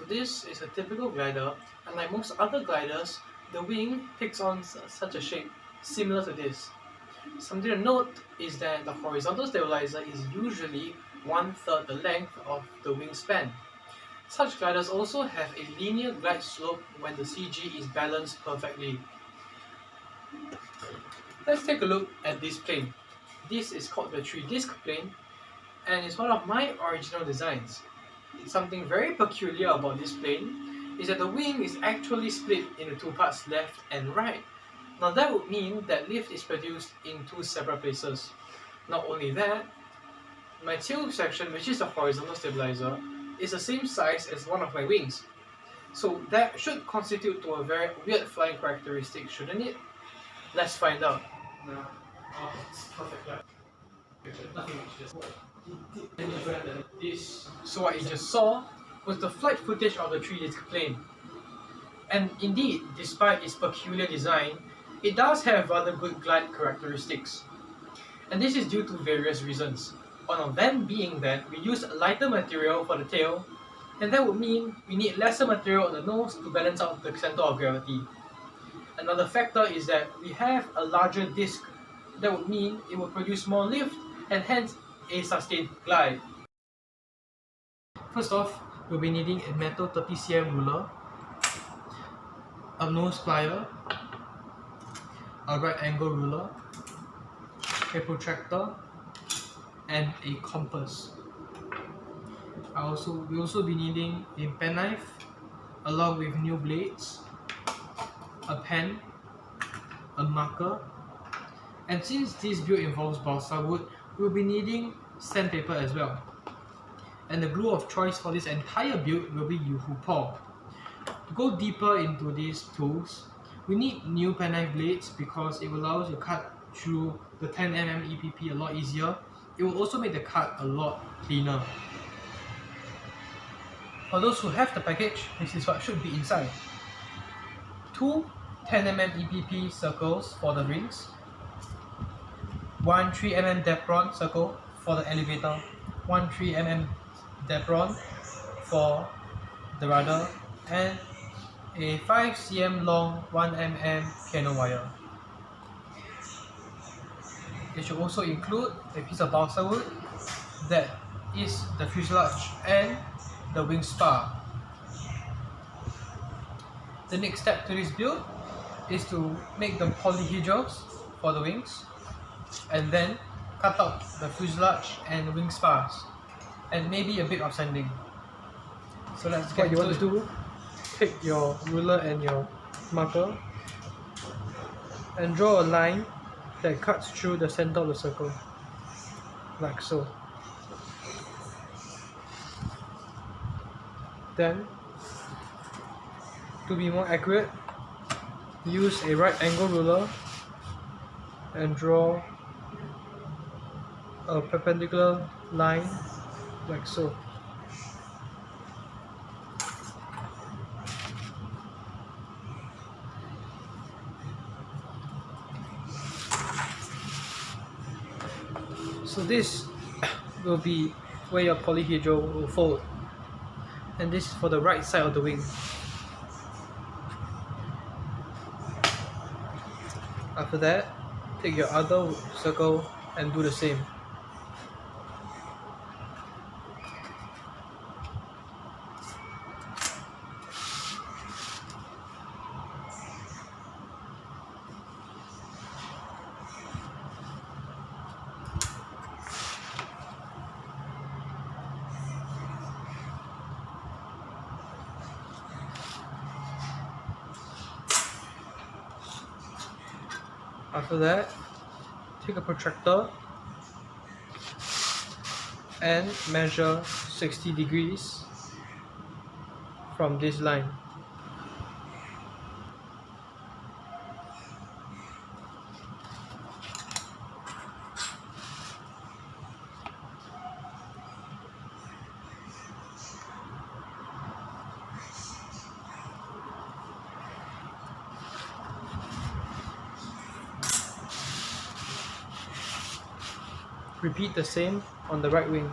this is a typical glider, and like most other gliders, the wing takes on such a shape similar to this. Something to note is that the horizontal stabilizer is usually 1/3 the length of the wingspan. Such gliders also have a linear glide slope when the CG is balanced perfectly. Let's take a look at this plane. This is called the 3-disc plane, and it's one of my original designs. Something very peculiar about this plane is that the wing is actually split into two parts, left and right. Now that would mean that lift is produced in two separate places. Not only that, my tail section, which is the horizontal stabilizer, is the same size as one of my wings. So that should constitute to a very weird flying characteristic, shouldn't it? Let's find out. No. Oh, it's perfect. Nothing much. So what you just saw was the flight footage of the 3-disc plane. And indeed, despite its peculiar design, it does have rather good glide characteristics. And this is due to various reasons. One of them being that we use lighter material for the tail, and that would mean we need lesser material on the nose to balance out the center of gravity. Another factor is that we have a larger disc. That would mean it will produce more lift and hence a sustained glide. First off, we'll be needing a metal 30cm ruler, a nose plier, a right angle ruler, a protractor, and a compass. We'll also be needing a penknife along with new blades, a pen, a marker, and since this build involves balsa wood, we'll be needing sandpaper as well. And the glue of choice for this entire build will be U-Hu-Por. To go deeper into these tools, we need new penknife blades because it will allow us to cut through the 10mm EPP a lot easier. It will also make the cut a lot cleaner. For those who have the package, this is what should be inside. Two 10mm EPP circles for the rings, one 3mm Depron circle for the elevator, one 3mm Depron for the rudder, and a 5cm long 1mm piano wire. It should also include a piece of balsa wood that is the fuselage and the wing spar. The next step to this build is to make the polyhedrals for the wings and then cut out the fuselage and wing spars and maybe a bit of sanding. So let's get what you want to do. Take your ruler and your marker and draw a line that cuts through the center of the circle, like so. Then, to be more accurate, use a right angle ruler and draw a perpendicular line, like so. So this will be where your polyhedral will fold, and this is for the right side of the wing. After that, take your other circle and do the same. After that, take a protractor and measure 60 degrees from this line. Repeat the same on the right wing.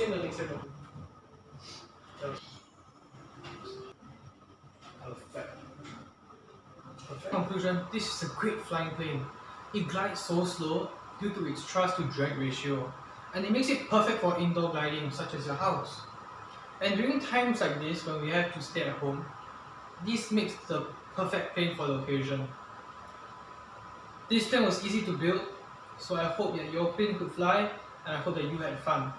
same learning, same learning. Perfect. Conclusion, this is a great flying plane. It glides so slow due to its thrust to drag ratio, and it makes it perfect for indoor gliding such as your house. And during times like this when we have to stay at home, this makes the perfect plane for the occasion. This plane was easy to build, so I hope that your plane could fly and I hope that you had fun.